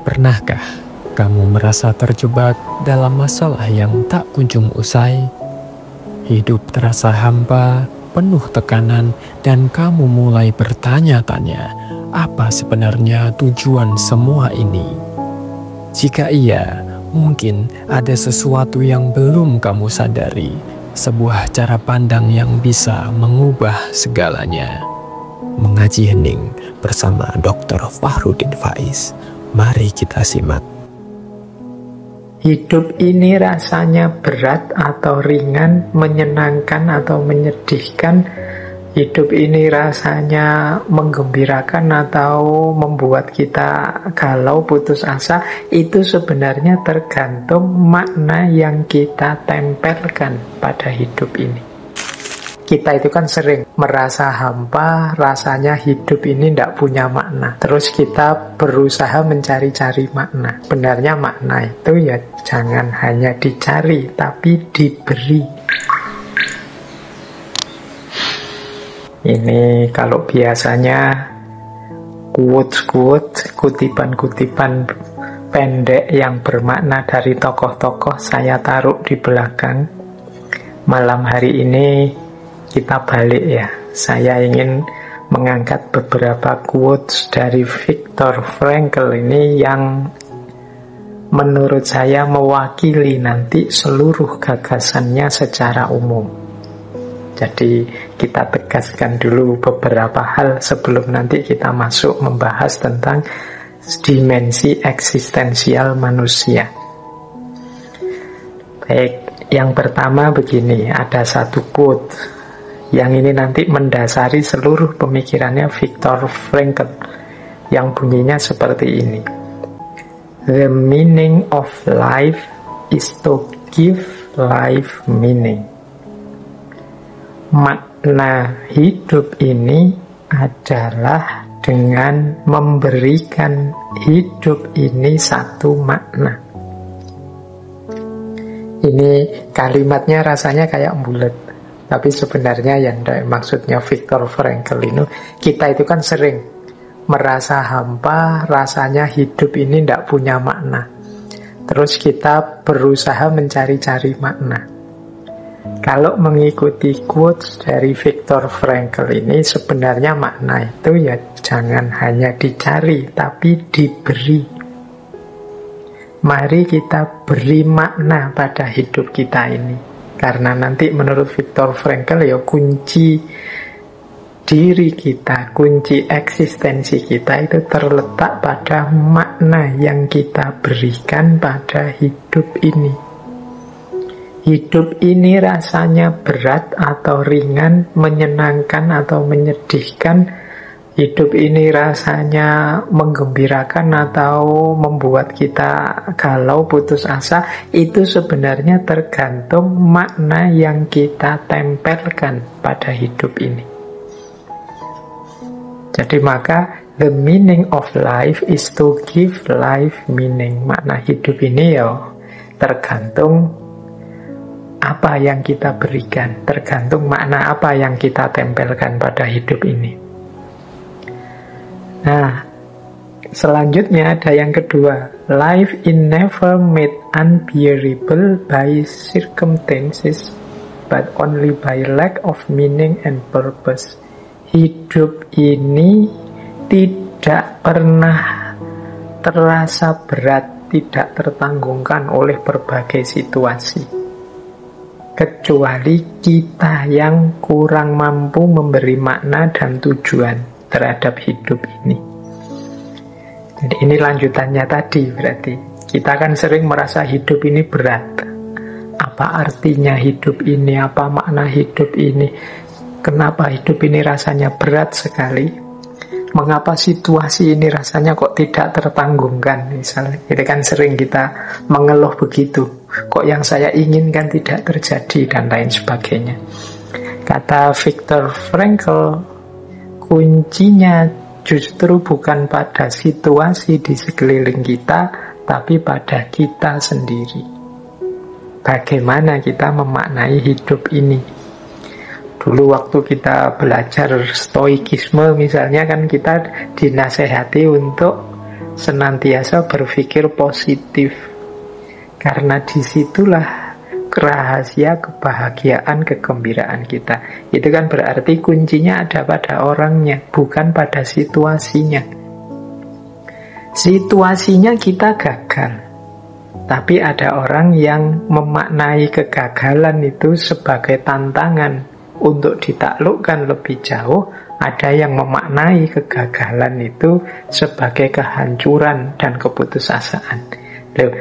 Pernahkah kamu merasa terjebak dalam masalah yang tak kunjung usai? Hidup terasa hampa, penuh tekanan, dan kamu mulai bertanya-tanya, apa sebenarnya tujuan semua ini? Jika iya, mungkin ada sesuatu yang belum kamu sadari, sebuah cara pandang yang bisa mengubah segalanya. Mengaji Hening bersama Dr. Fahrudin Faiz. Mari kita simak. Hidup ini rasanya berat atau ringan, menyenangkan atau menyedihkan. Hidup ini rasanya menggembirakan atau membuat kita galau, putus asa. Itu sebenarnya tergantung makna yang kita tempelkan pada hidup ini. Kita itu kan sering merasa hampa, rasanya hidup ini tidak punya makna. Terus kita berusaha mencari-cari makna. Benarnya makna itu ya jangan hanya dicari, tapi diberi. Ini kalau biasanya quotes-quotes, kutipan-kutipan pendek yang bermakna dari tokoh-tokoh saya taruh di belakang. Malam hari ini kita balik ya. Saya ingin mengangkat beberapa quotes dari Viktor Frankl ini yang menurut saya mewakili nanti seluruh gagasannya secara umum. Jadi kita tegaskan dulu beberapa hal sebelum nanti kita masuk membahas tentang dimensi eksistensial manusia. Baik, yang pertama begini, ada satu quote yang ini nanti mendasari seluruh pemikirannya Viktor Frankl, yang bunyinya seperti ini. The meaning of life is to give life meaning. Makna hidup ini adalah dengan memberikan hidup ini satu makna. Ini kalimatnya rasanya kayak bulat, tapi sebenarnya yang maksudnya Viktor Frankl ini, kita itu kan sering merasa hampa, rasanya hidup ini tidak punya makna. Terus kita berusaha mencari-cari makna. Kalau mengikuti quotes dari Viktor Frankl ini, sebenarnya makna itu ya jangan hanya dicari, tapi diberi. Mari kita beri makna pada hidup kita ini. Karena nanti menurut Viktor Frankl ya kunci diri kita, kunci eksistensi kita itu terletak pada makna yang kita berikan pada hidup ini. Hidup ini rasanya berat atau ringan, menyenangkan atau menyedihkan. Hidup ini rasanya menggembirakan atau membuat kita galau, putus asa. Itu sebenarnya tergantung makna yang kita tempelkan pada hidup ini. Jadi maka the meaning of life is to give life meaning. Makna hidup ini ya tergantung apa yang kita berikan, tergantung makna apa yang kita tempelkan pada hidup ini. Nah, selanjutnya ada yang kedua. Life is never made unbearable by circumstances, but only by lack of meaning and purpose. Hidup ini tidak pernah terasa berat, tidak tertanggungkan oleh berbagai situasi, kecuali kita yang kurang mampu memberi makna dan tujuan terhadap hidup ini. Jadi ini lanjutannya tadi, berarti kita kan sering merasa hidup ini berat. Apa artinya hidup ini? Apa makna hidup ini? Kenapa hidup ini rasanya berat sekali? Mengapa situasi ini rasanya kok tidak tertanggungkan? Misalnya, itu kan sering kita mengeluh begitu. Kok yang saya inginkan tidak terjadi dan lain sebagainya. Kata Viktor Frankl, kuncinya justru bukan pada situasi di sekeliling kita, tapi pada kita sendiri. Bagaimana kita memaknai hidup ini? Dulu waktu kita belajar stoikisme misalnya kan kita dinasehati untuk senantiasa berpikir positif. Karena disitulah rahasia kebahagiaan, kegembiraan kita. Itu kan berarti kuncinya ada pada orangnya, bukan pada situasinya. Situasinya kita gagal, tapi ada orang yang memaknai kegagalan itu sebagai tantangan untuk ditaklukkan lebih jauh. Ada yang memaknai kegagalan itu sebagai kehancuran dan keputusasaan. Loh,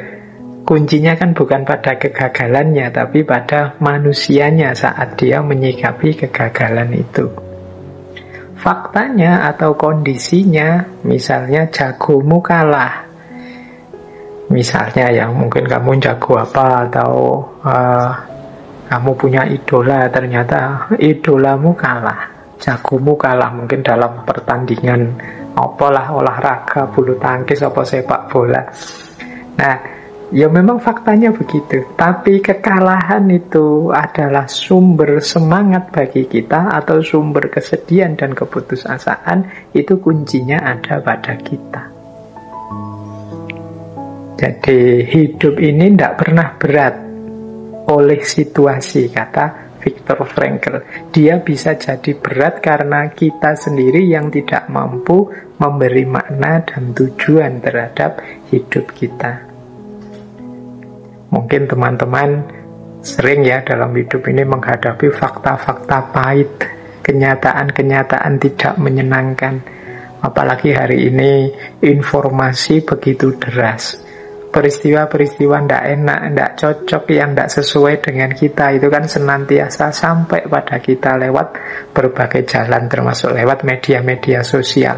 kuncinya kan bukan pada kegagalannya, tapi pada manusianya saat dia menyikapi kegagalan itu. Faktanya atau kondisinya, misalnya jagomu kalah. Misalnya ya mungkin kamu jago apa, atau kamu punya idola, ternyata idolamu kalah. Jagomu kalah mungkin dalam pertandingan apalah, olahraga, bulu tangkis, apa sepak bola. Nah, ya memang faktanya begitu. Tapi kekalahan itu adalah sumber semangat bagi kita atau sumber kesedihan dan keputusasaan. Itu kuncinya ada pada kita. Jadi hidup ini tidak pernah berat oleh situasi, kata Viktor Frankl. Dia bisa jadi berat karena kita sendiri yang tidak mampu memberi makna dan tujuan terhadap hidup kita. Mungkin teman-teman sering ya dalam hidup ini menghadapi fakta-fakta pahit, kenyataan-kenyataan tidak menyenangkan. Apalagi hari ini informasi begitu deras. Peristiwa-peristiwa tidak enak, tidak cocok, yang tidak sesuai dengan kita itu kan senantiasa sampai pada kita lewat berbagai jalan, termasuk lewat media-media sosial.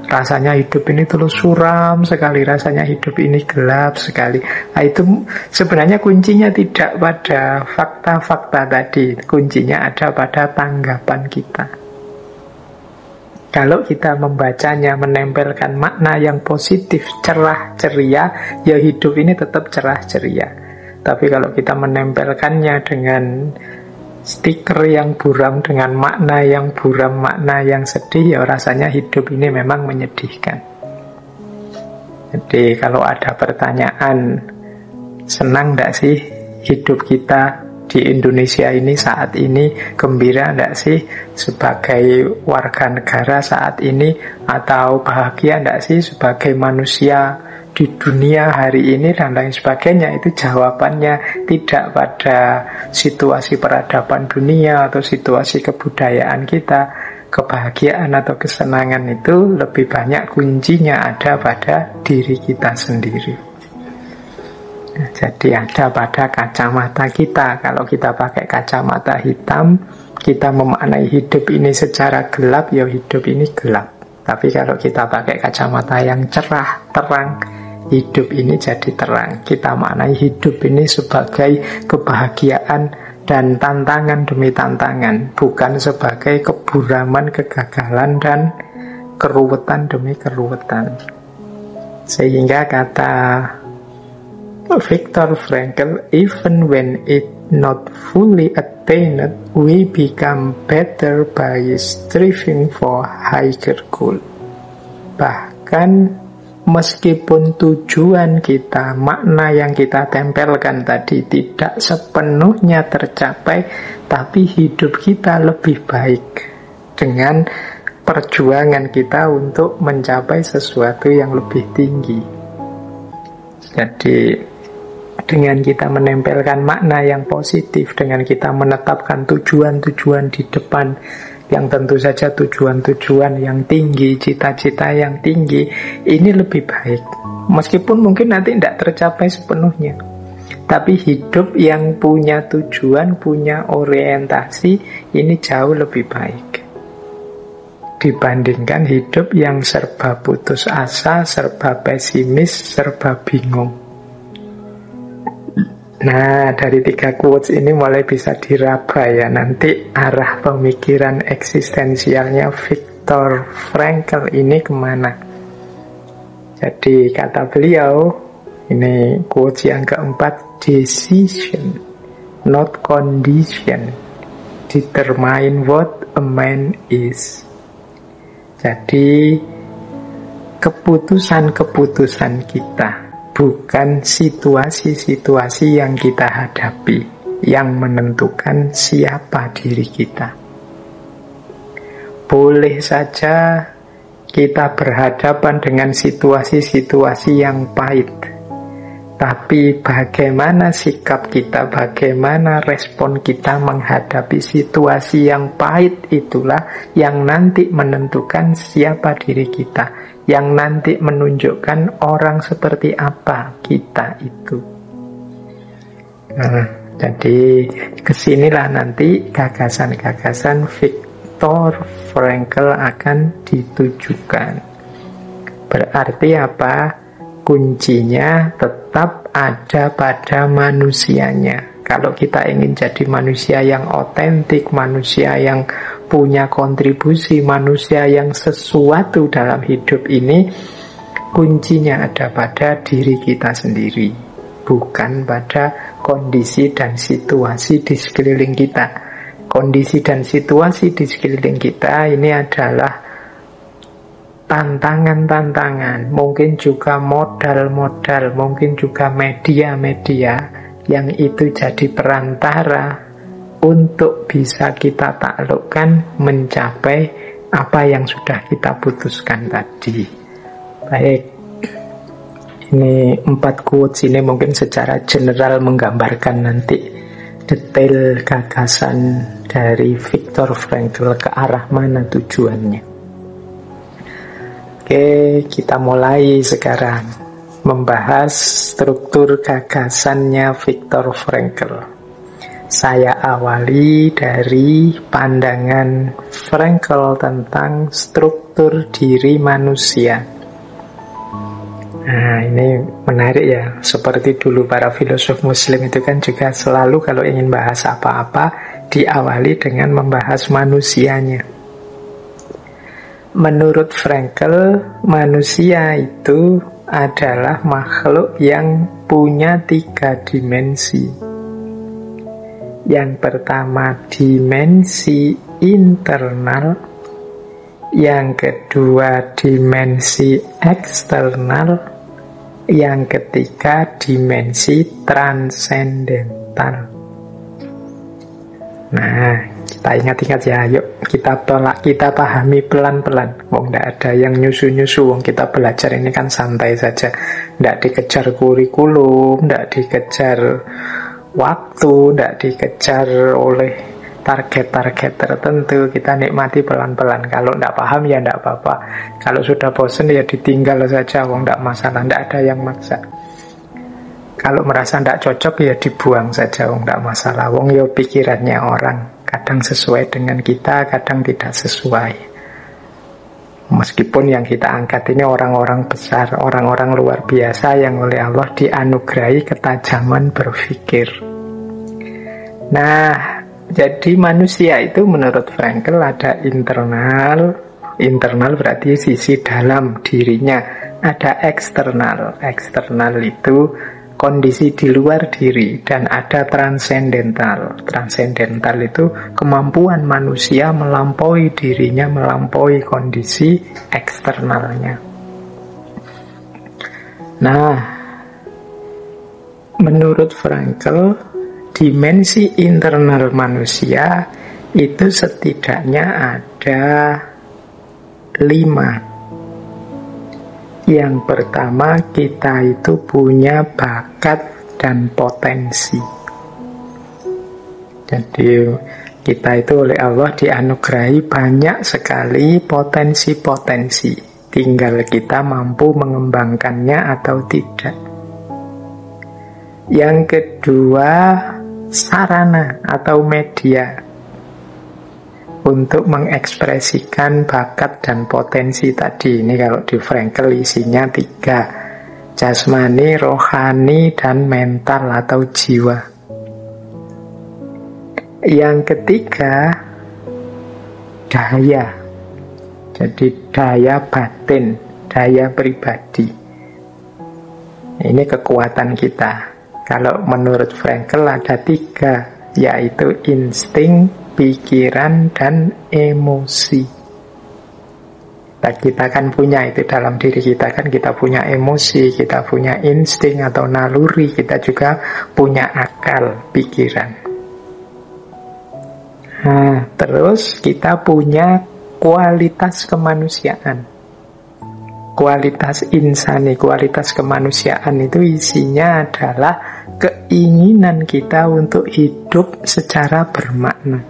Rasanya hidup ini terus suram sekali, rasanya hidup ini gelap sekali. Nah, itu sebenarnya kuncinya tidak pada fakta-fakta tadi, kuncinya ada pada tanggapan kita. Kalau kita membacanya, menempelkan makna yang positif, cerah, ceria, ya hidup ini tetap cerah, ceria. Tapi kalau kita menempelkannya dengan stiker yang buram, dengan makna yang buram, makna yang sedih, ya rasanya hidup ini memang menyedihkan. Jadi kalau ada pertanyaan, senang tidak sih hidup kita di Indonesia ini saat ini, gembira tidak sih sebagai warga negara saat ini, atau bahagia tidak sih sebagai manusia di dunia hari ini, dan lain sebagainya. Itu jawabannya tidak pada situasi peradaban dunia atau situasi kebudayaan kita. Kebahagiaan atau kesenangan itu lebih banyak kuncinya ada pada diri kita sendiri. Jadi ada pada kacamata kita. Kalau kita pakai kacamata hitam, kita memaknai hidup ini secara gelap, ya hidup ini gelap. Tapi kalau kita pakai kacamata yang cerah, terang, hidup ini jadi terang. Kita maknai hidup ini sebagai kebahagiaan dan tantangan demi tantangan, bukan sebagai keburaman, kegagalan, dan keruwetan demi keruwetan. Sehingga kata Viktor Frankl, even when it not fully attained, we become better by striving for higher goal. Bahkan meskipun tujuan kita, makna yang kita tempelkan tadi tidak sepenuhnya tercapai, tapi hidup kita lebih baik dengan perjuangan kita untuk mencapai sesuatu yang lebih tinggi. Jadi dengan kita menempelkan makna yang positif, dengan kita menetapkan tujuan-tujuan di depan, yang tentu saja tujuan-tujuan yang tinggi, cita-cita yang tinggi, ini lebih baik. Meskipun mungkin nanti tidak tercapai sepenuhnya, tapi hidup yang punya tujuan, punya orientasi, ini jauh lebih baik dibandingkan hidup yang serba putus asa, serba pesimis, serba bingung. Nah, dari 3 quotes ini mulai bisa diraba ya nanti arah pemikiran eksistensialnya Viktor Frankl ini kemana. Jadi kata beliau, ini quotes yang keempat, decision, not condition, determine what a man is. Jadi keputusan-keputusan kita, bukan situasi-situasi yang kita hadapi yang menentukan siapa diri kita. Boleh saja kita berhadapan dengan situasi-situasi yang pahit, tapi bagaimana sikap kita, bagaimana respon kita menghadapi situasi yang pahit itulah yang nanti menentukan siapa diri kita, yang nanti menunjukkan orang seperti apa kita itu. Jadi kesinilah nanti gagasan-gagasan Viktor Frankl akan ditujukan. Berarti apa? Kuncinya tetap ada pada manusianya. Kalau kita ingin jadi manusia yang otentik, manusia yang punya kontribusi, manusia yang sesuatu dalam hidup ini, kuncinya ada pada diri kita sendiri, bukan pada kondisi dan situasi di sekeliling kita. Kondisi dan situasi di sekeliling kita ini adalah tantangan-tantangan, mungkin juga modal-modal, mungkin juga media-media yang itu jadi perantara untuk bisa kita taklukkan mencapai apa yang sudah kita putuskan tadi. Baik, ini 4 quotes ini mungkin secara general menggambarkan nanti detail gagasan dari Viktor Frankl ke arah mana tujuannya. Oke, kita mulai sekarang membahas struktur gagasannya Viktor Frankl. Saya awali dari pandangan Frankl tentang struktur diri manusia. Nah, ini menarik ya. Seperti dulu para filosof muslim itu kan juga selalu kalau ingin bahas apa-apa diawali dengan membahas manusianya. Menurut Frankl, manusia itu adalah makhluk yang punya 3 dimensi. Yang pertama dimensi internal, yang kedua dimensi eksternal, yang ketiga dimensi transendental. Nah, kita ingat-ingat ya, yuk kita pahami pelan-pelan. Wong ndak ada yang nyusu-nyusu, wong kita belajar ini kan santai saja. Ndak dikejar kurikulum, ndak dikejar waktu, ndak dikejar oleh target-target tertentu. Kita nikmati pelan-pelan. Kalau ndak paham ya ndak apa-apa. Kalau sudah bosan ya ditinggal saja, wong ndak masalah, ndak ada yang maksa. Kalau merasa ndak cocok ya dibuang saja, wong ndak masalah. Wong ya pikirannya orang. Kadang sesuai dengan kita, kadang tidak sesuai. Meskipun yang kita angkat ini orang-orang besar, orang-orang luar biasa yang oleh Allah dianugerahi ketajaman berpikir. Nah, jadi manusia itu menurut Frankl ada internal. Internal berarti sisi dalam dirinya. Ada eksternal. Eksternal itu kondisi di luar diri. Dan ada transendental. Transendental itu kemampuan manusia melampaui dirinya, melampaui kondisi eksternalnya. Nah, menurut Frankl, dimensi internal manusia itu setidaknya ada 5. Yang pertama, kita itu punya bakat dan potensi. Jadi kita itu oleh Allah dianugerahi banyak sekali potensi-potensi. Tinggal kita mampu mengembangkannya atau tidak. Yang kedua, sarana atau media untuk mengekspresikan bakat dan potensi tadi. Ini kalau di Frankl isinya 3: jasmani, rohani, dan mental atau jiwa. Yang ketiga, daya. Jadi daya batin, daya pribadi. Ini kekuatan kita. Kalau menurut Frankl ada 3, yaitu insting, pikiran, dan emosi. Nah, kita kan punya itu dalam diri kita, kan kita punya emosi, kita punya insting atau naluri, kita juga punya akal, pikiran. Nah, terus kita punya kualitas kemanusiaan. Kualitas insani, kualitas kemanusiaan itu isinya adalah keinginan kita untuk hidup secara bermakna.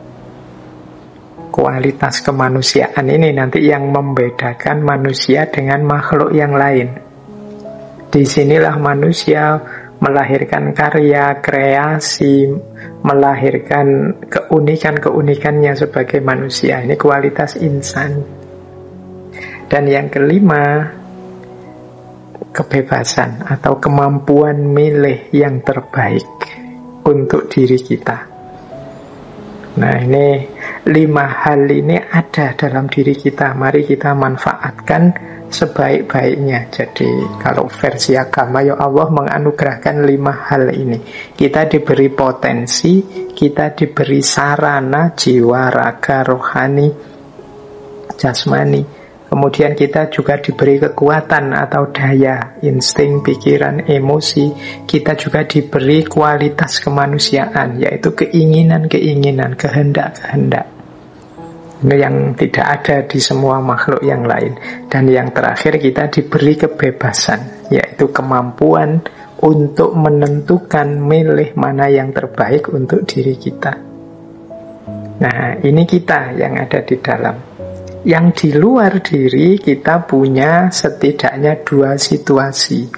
Kualitas kemanusiaan ini nanti yang membedakan manusia dengan makhluk yang lain. Disinilah manusia melahirkan karya, kreasi, melahirkan keunikan-keunikannya sebagai manusia. Ini kualitas insan. Dan yang kelima, kebebasan atau kemampuan milih yang terbaik untuk diri kita. Nah, ini 5 hal ini ada dalam diri kita. Mari kita manfaatkan sebaik-baiknya. Jadi kalau versi agama, ya Allah menganugerahkan 5 hal ini. Kita diberi potensi, kita diberi sarana jiwa, raga, rohani, jasmani. Kemudian kita juga diberi kekuatan atau daya, insting, pikiran, emosi. Kita juga diberi kualitas kemanusiaan, yaitu keinginan-keinginan, kehendak-kehendak. Ini yang tidak ada di semua makhluk yang lain. Dan yang terakhir, kita diberi kebebasan, yaitu kemampuan untuk menentukan milih mana yang terbaik untuk diri kita. Nah, ini kita yang ada di dalam. Yang di luar diri kita punya setidaknya 2 situasi,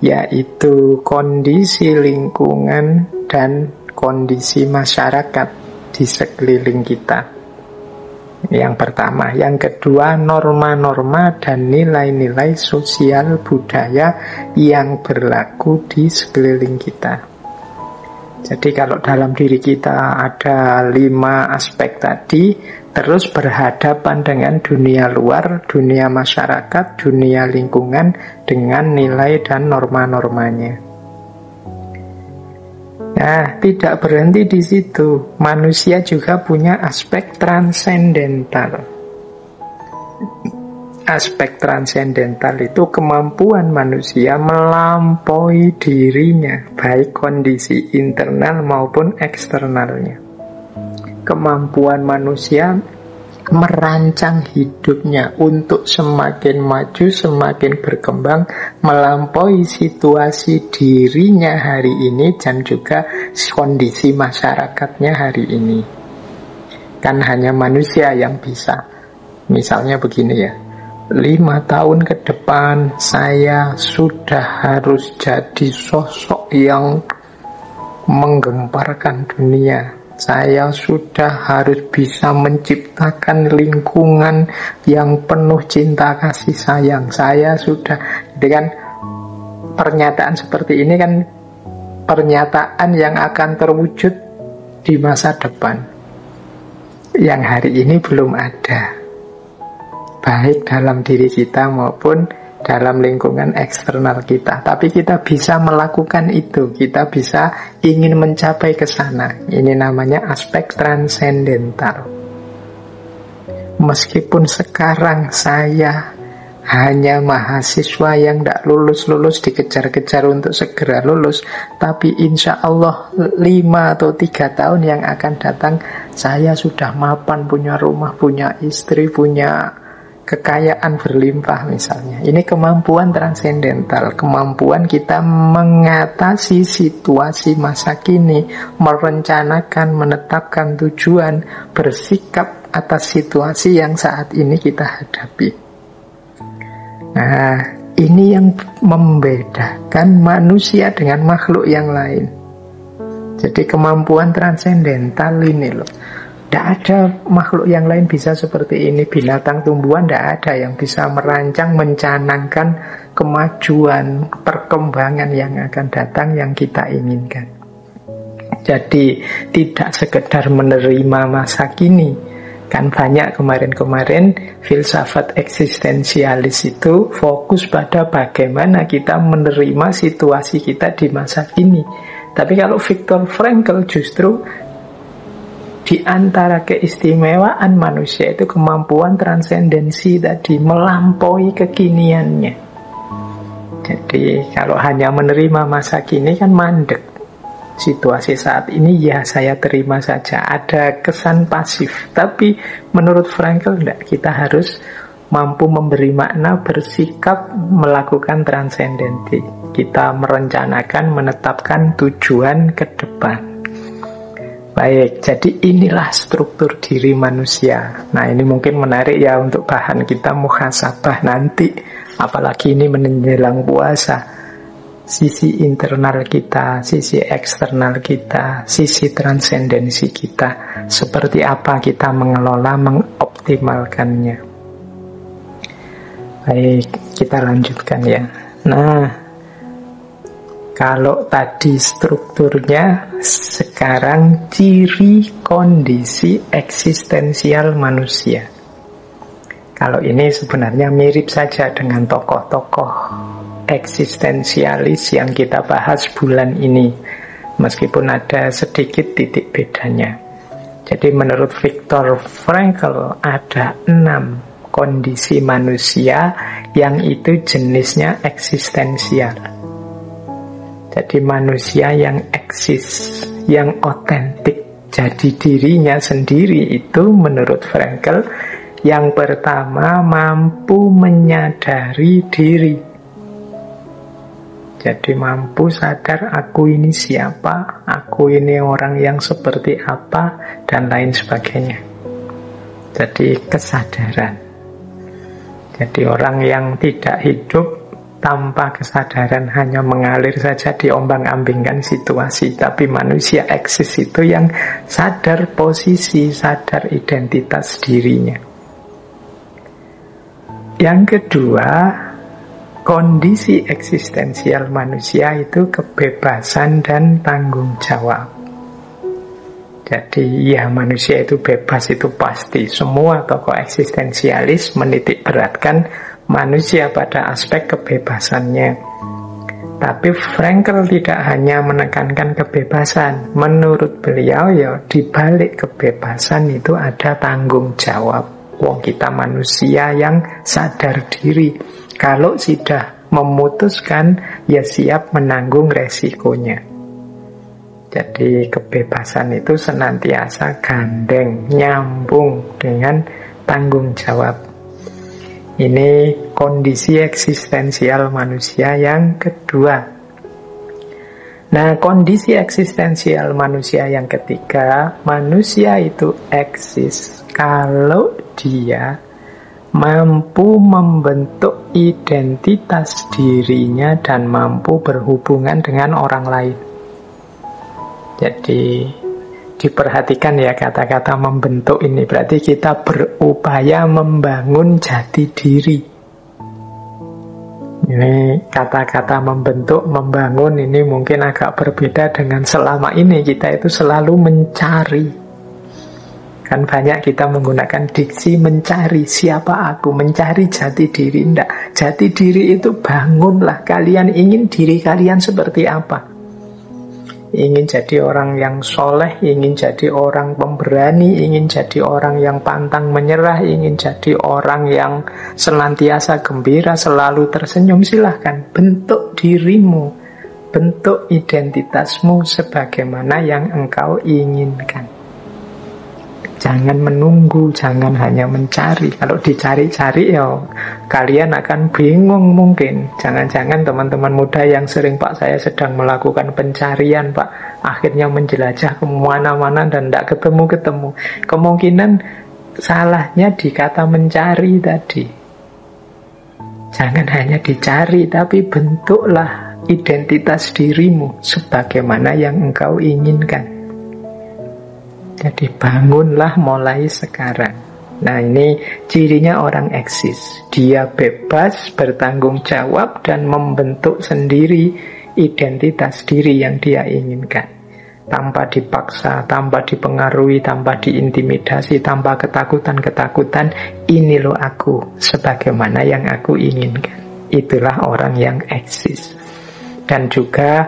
yaitu kondisi lingkungan dan kondisi masyarakat di sekeliling kita. Yang pertama. Yang kedua, norma-norma dan nilai-nilai sosial budaya yang berlaku di sekeliling kita. Jadi kalau dalam diri kita ada 5 aspek tadi, terus berhadapan dengan dunia luar, dunia masyarakat, dunia lingkungan dengan nilai dan norma-normanya. Nah, tidak berhenti di situ. Manusia juga punya aspek transendental. Aspek transendental itu kemampuan manusia melampaui dirinya, baik kondisi internal maupun eksternalnya. Kemampuan manusia merancang hidupnya untuk semakin maju, semakin berkembang, melampaui situasi dirinya hari ini dan juga kondisi masyarakatnya hari ini. Kan hanya manusia yang bisa. Misalnya begini ya, 5 tahun ke depan saya sudah harus jadi sosok yang menggemparkan dunia. Saya sudah harus bisa menciptakan lingkungan yang penuh cinta kasih sayang. Saya sudah, dengan pernyataan seperti ini kan pernyataan yang akan terwujud di masa depan, yang hari ini belum ada, baik dalam diri kita maupun dalam lingkungan eksternal kita. Tapi kita bisa melakukan itu, kita bisa ingin mencapai ke sana. Ini namanya aspek transendental. Meskipun sekarang saya hanya mahasiswa yang tidak lulus-lulus, dikejar-kejar untuk segera lulus, tapi insya Allah 5 atau 3 tahun yang akan datang saya sudah mapan, punya rumah, punya istri, punya kekayaan berlimpah misalnya. Ini kemampuan transendental, kemampuan kita mengatasi situasi masa kini, merencanakan, menetapkan tujuan, bersikap atas situasi yang saat ini kita hadapi. Nah, ini yang membedakan manusia dengan makhluk yang lain. Jadi kemampuan transendental ini loh, tidak ada makhluk yang lain bisa seperti ini. Binatang, tumbuhan tidak ada yang bisa merancang, mencanangkan kemajuan, perkembangan yang akan datang yang kita inginkan. Jadi tidak sekedar menerima masa kini. Kan banyak kemarin-kemarin filsafat eksistensialis itu fokus pada bagaimana kita menerima situasi kita di masa kini. Tapi kalau Viktor Frankl justru Di antara keistimewaan manusia itu kemampuan transendensi tadi, melampaui kekiniannya. Jadi kalau hanya menerima masa kini kan mandek. Situasi saat ini ya saya terima saja, ada kesan pasif. Tapi menurut Frankl enggak, kita harus mampu memberi makna, bersikap, melakukan transendensi. Kita merencanakan, menetapkan tujuan ke depan. Baik, jadi inilah struktur diri manusia. Nah, ini mungkin menarik ya untuk bahan kita muhasabah nanti. Apalagi ini menjelang puasa. Sisi internal kita, sisi eksternal kita, sisi transendensi kita. Seperti apa kita mengelola, mengoptimalkannya. Baik, kita lanjutkan ya. Nah, kalau tadi strukturnya, sekarang ciri kondisi eksistensial manusia. Kalau ini sebenarnya mirip saja dengan tokoh-tokoh eksistensialis yang kita bahas bulan ini, meskipun ada sedikit titik bedanya. Jadi menurut Viktor Frankl ada 6 kondisi manusia yang itu jenisnya eksistensial. Jadi manusia yang eksis, yang otentik, jadi dirinya sendiri itu menurut Frankl, yang pertama mampu menyadari diri. Jadi mampu sadar aku ini siapa, aku ini orang yang seperti apa, dan lain sebagainya. Jadi kesadaran. Jadi orang yang tidak hidup tanpa kesadaran, hanya mengalir saja, diombang-ambingkan situasi. Tapi manusia eksis itu yang sadar posisi, sadar identitas dirinya. Yang kedua, kondisi eksistensial manusia itu kebebasan dan tanggung jawab. Jadi ya manusia itu bebas, itu pasti. Semua tokoh eksistensialis menitik beratkan manusia pada aspek kebebasannya. Tapi Frankl tidak hanya menekankan kebebasan. Menurut beliau ya di balik kebebasan itu ada tanggung jawab. Wong kita manusia yang sadar diri. Kalau sudah memutuskan ya siap menanggung resikonya. Jadi kebebasan itu senantiasa gandeng, nyambung dengan tanggung jawab. Ini kondisi eksistensial manusia yang kedua. Nah, kondisi eksistensial manusia yang ketiga, manusia itu eksis kalau dia mampu membentuk identitas dirinya dan mampu berhubungan dengan orang lain. Jadi diperhatikan ya kata-kata membentuk ini, berarti kita berupaya membangun jati diri. Ini kata-kata membentuk, membangun ini mungkin agak berbeda dengan selama ini kita itu selalu mencari. Kan banyak kita menggunakan diksi mencari siapa aku, mencari jati diri. Tidak, jati diri itu bangunlah. Kalian ingin diri kalian seperti apa? Ingin jadi orang yang soleh, ingin jadi orang pemberani, ingin jadi orang yang pantang menyerah, ingin jadi orang yang senantiasa gembira, selalu tersenyum, silahkan. Bentuk dirimu, bentuk identitasmu sebagaimana yang engkau inginkan. Jangan menunggu, jangan hanya mencari. Kalau dicari-cari ya kalian akan bingung mungkin. Jangan-jangan teman-teman muda yang sering Pak saya sedang melakukan pencarian Pak, akhirnya menjelajah kemana-mana dan tidak ketemu-ketemu. Kemungkinan salahnya di kata mencari tadi. Jangan hanya dicari, tapi bentuklah identitas dirimu sebagaimana yang engkau inginkan. Jadi bangunlah mulai sekarang. Nah ini cirinya orang eksis. Dia bebas, bertanggung jawab, dan membentuk sendiri identitas diri yang dia inginkan. Tanpa dipaksa, tanpa dipengaruhi, tanpa diintimidasi, tanpa ketakutan-ketakutan. Ini loh aku, sebagaimana yang aku inginkan. Itulah orang yang eksis. Dan juga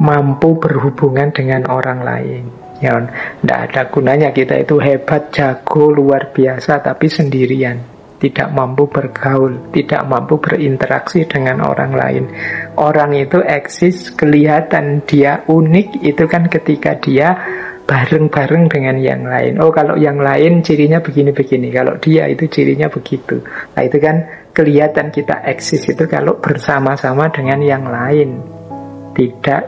mampu berhubungan dengan orang lain. Ya, tidak ada gunanya kita itu hebat, jago, luar biasa, tapi sendirian. Tidak mampu bergaul, tidak mampu berinteraksi dengan orang lain. Orang itu eksis, kelihatan dia unik, itu kan ketika dia bareng-bareng dengan yang lain. Oh, kalau yang lain cirinya begini-begini, kalau dia itu cirinya begitu. Nah, itu kan kelihatan kita eksis itu kalau bersama-sama dengan yang lain. Tidak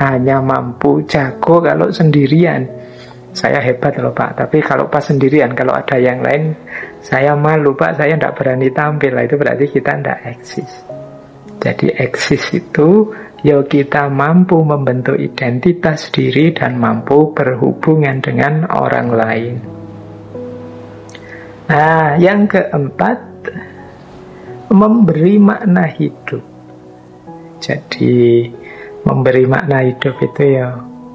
hanya mampu jago kalau sendirian. Saya hebat loh Pak, tapi kalau pas sendirian, kalau ada yang lain, saya malu Pak, saya tidak berani tampil. Itu berarti kita tidak eksis. Jadi eksis itu ya kita mampu membentuk identitas diri dan mampu berhubungan dengan orang lain. Nah, yang keempat, memberi makna hidup. Jadi memberi makna hidup itu ya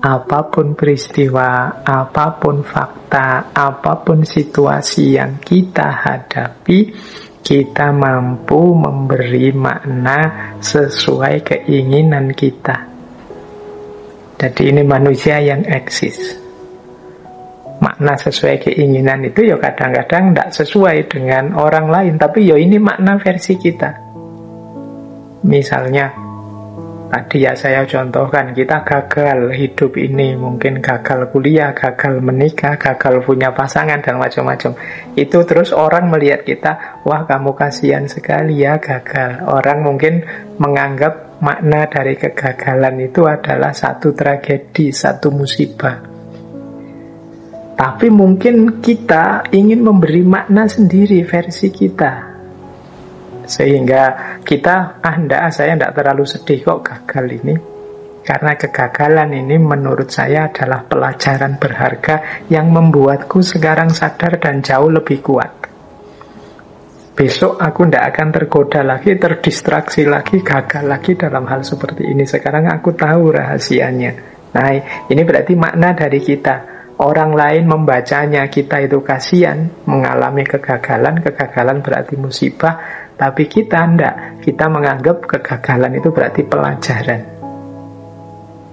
apapun peristiwa, apapun fakta, apapun situasi yang kita hadapi, kita mampu memberi makna sesuai keinginan kita. Jadi ini manusia yang eksis. Makna sesuai keinginan itu ya kadang-kadang tidak sesuai dengan orang lain, tapi ya ini makna versi kita. Misalnya tadi ya saya contohkan, kita gagal hidup ini, mungkin gagal kuliah, gagal menikah, gagal punya pasangan, dan macam-macam. Itu terus orang melihat kita, wah kamu kasihan sekali ya gagal. Orang mungkin menganggap makna dari kegagalan itu adalah satu tragedi, satu musibah. Tapi mungkin kita ingin memberi makna sendiri, versi kita. Sehingga kita, saya tidak terlalu sedih kok gagal ini. Karena kegagalan ini menurut saya adalah pelajaran berharga yang membuatku sekarang sadar dan jauh lebih kuat. Besok aku tidak akan tergoda lagi, terdistraksi lagi, gagal lagi dalam hal seperti ini. Sekarang aku tahu rahasianya. Nah, ini berarti makna dari kita. Orang lain membacanya, kita itu kasihan, mengalami kegagalan. Kegagalan berarti musibah. Tapi kita tidak. Kita menganggap kegagalan itu berarti pelajaran.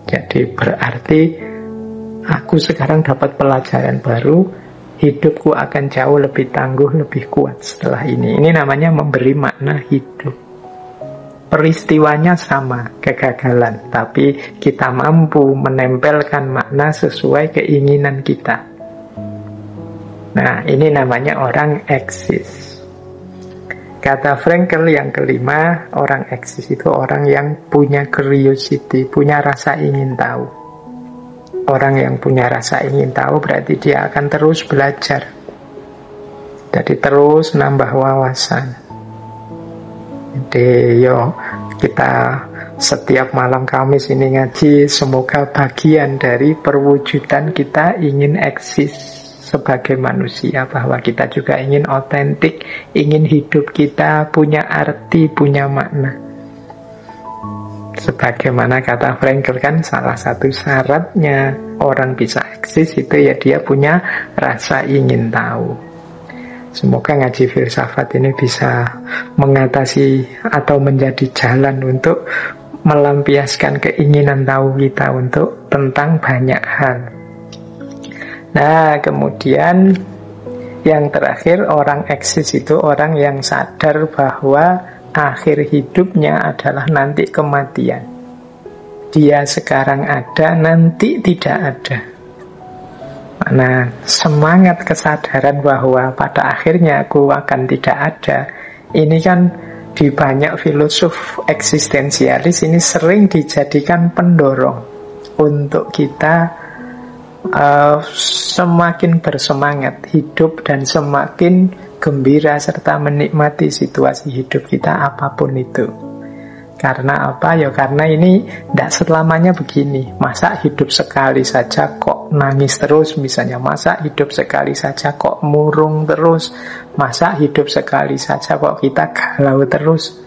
Jadi berarti aku sekarang dapat pelajaran baru. Hidupku akan jauh lebih tangguh, lebih kuat setelah ini. Ini namanya memberi makna hidup. Peristiwanya sama, kegagalan, tapi kita mampu menempelkan makna sesuai keinginan kita. Nah, ini namanya orang eksis. Kata Frankl yang kelima, orang eksis itu orang yang punya curiosity, punya rasa ingin tahu. Orang yang punya rasa ingin tahu berarti dia akan terus belajar. Jadi terus nambah wawasan. Jadi kita setiap malam Kamis ini ngaji, semoga bagian dari perwujudan kita ingin eksis sebagai manusia, bahwa kita juga ingin otentik, ingin hidup kita punya arti, punya makna. Sebagaimana kata Frankl kan, salah satu syaratnya orang bisa eksis itu ya dia punya rasa ingin tahu. Semoga ngaji filsafat ini bisa mengatasi atau menjadi jalan untuk melampiaskan keinginan tahu kita untuk tentang banyak hal. Nah, kemudian yang terakhir, orang eksis itu orang yang sadar bahwa akhir hidupnya adalah nanti kematian. Dia sekarang ada, nanti tidak ada. Nah, semangat kesadaran bahwa pada akhirnya aku akan tidak ada, ini kan di banyak filosof eksistensialis ini sering dijadikan pendorong untuk kita semakin bersemangat hidup dan semakin gembira serta menikmati situasi hidup kita apapun itu. Karena apa? Ya karena ini tidak selamanya begini. Masa hidup sekali saja kok nangis terus misalnya. Masa hidup sekali saja kok murung terus. Masa hidup sekali saja kok kita galau terus.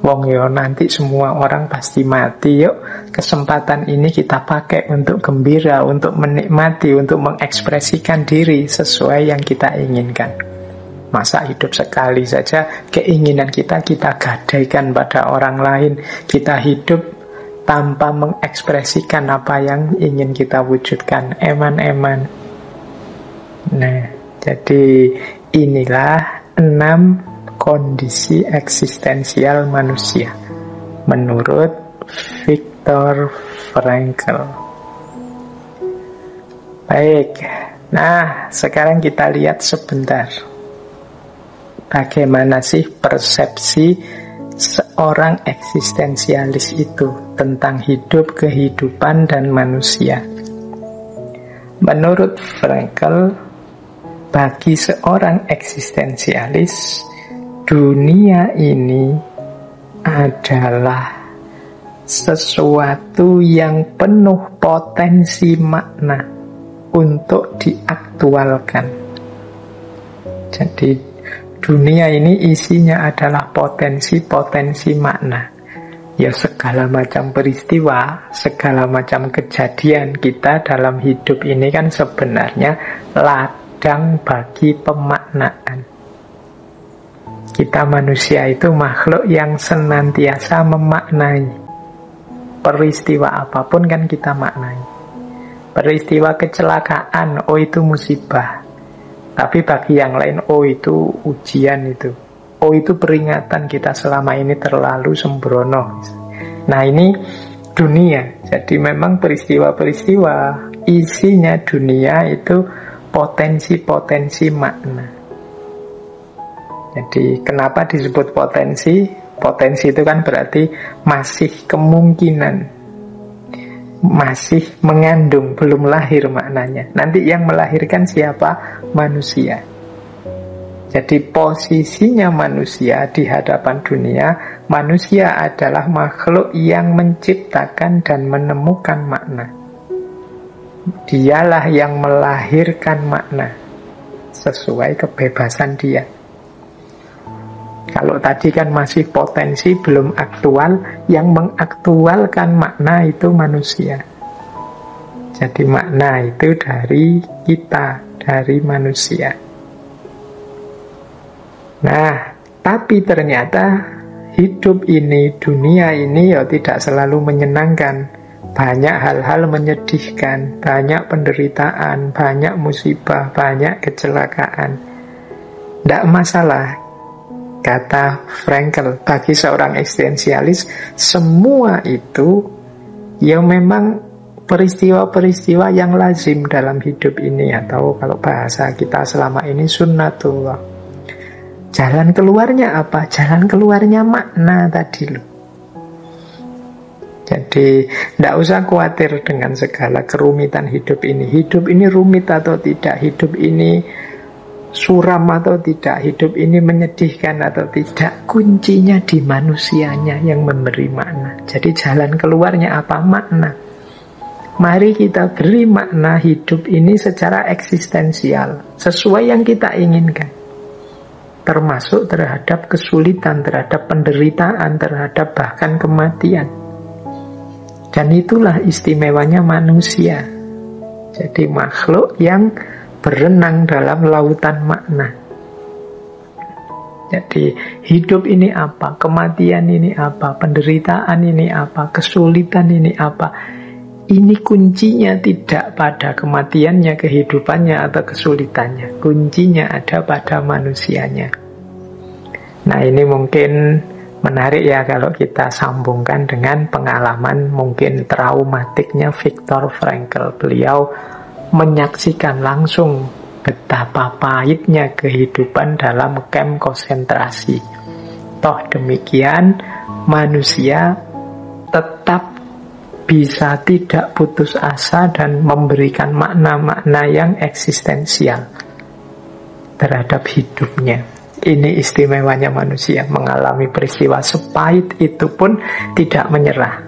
Wong yo nanti semua orang pasti mati. Yuk kesempatan ini kita pakai untuk gembira, untuk menikmati, untuk mengekspresikan diri sesuai yang kita inginkan. Masa hidup sekali saja, keinginan kita gadaikan pada orang lain. Kita hidup tanpa mengekspresikan apa yang ingin kita wujudkan, eman-eman. Nah, jadi inilah 6 kondisi eksistensial manusia menurut Viktor Frankl. Baik, nah sekarang kita lihat sebentar bagaimana sih persepsi seorang eksistensialis itu tentang hidup, kehidupan, dan manusia. Menurut Frankl, bagi seorang eksistensialis, dunia ini adalah sesuatu yang penuh potensi makna untuk diaktualkan. Jadi dunia ini isinya adalah potensi-potensi makna. Ya, segala macam peristiwa, segala macam kejadian kita dalam hidup ini kan sebenarnya ladang bagi pemaknaan. Kita manusia itu makhluk yang senantiasa memaknai. Peristiwa apapun kan kita maknai. Peristiwa kecelakaan, oh itu musibah. Tapi bagi yang lain, oh itu ujian itu. Oh itu peringatan kita selama ini terlalu sembrono. Nah ini dunia. Jadi memang peristiwa-peristiwa isinya dunia itu potensi-potensi makna. Jadi kenapa disebut potensi? Potensi itu kan berarti masih kemungkinan, masih mengandung, belum lahir maknanya. Nanti yang melahirkan siapa? Manusia. Jadi posisinya manusia di hadapan dunia, manusia adalah makhluk yang menciptakan dan menemukan makna. Dialah yang melahirkan makna sesuai kebebasan dia. Kalau tadi kan masih potensi, belum aktual, yang mengaktualkan makna itu manusia. Jadi makna itu dari kita, dari manusia. Nah, tapi ternyata hidup ini, dunia ini ya tidak selalu menyenangkan. Banyak hal-hal menyedihkan, banyak penderitaan, banyak musibah, banyak kecelakaan. Tidak masalah. Kata Frankl, bagi seorang eksistensialis, semua itu ya memang peristiwa-peristiwa yang lazim dalam hidup ini, atau kalau bahasa kita selama ini sunnatullah. Jalan keluarnya apa? Jalan keluarnya makna tadi loh. Jadi tidak usah khawatir dengan segala kerumitan hidup ini. Hidup ini rumit atau tidak, hidup ini suram atau tidak, hidup ini menyedihkan atau tidak, kuncinya di manusianya yang memberi makna. Jadi jalan keluarnya apa? Makna. Mari kita beri makna hidup ini secara eksistensial, sesuai yang kita inginkan, termasuk terhadap kesulitan, terhadap penderitaan, terhadap bahkan kematian. Dan itulah istimewanya manusia. Jadi makhluk yang berenang dalam lautan makna. Jadi hidup ini apa, kematian ini apa, penderitaan ini apa, kesulitan ini apa. Ini kuncinya tidak pada kematiannya, kehidupannya, atau kesulitannya. Kuncinya ada pada manusianya. Nah ini mungkin menarik ya kalau kita sambungkan dengan pengalaman mungkin traumatiknya Viktor Frankl. Beliau menyaksikan langsung betapa pahitnya kehidupan dalam kamp konsentrasi. Toh demikian, manusia tetap bisa tidak putus asa dan memberikan makna-makna yang eksistensial terhadap hidupnya. Ini istimewanya manusia, mengalami peristiwa sepahit itu pun tidak menyerah.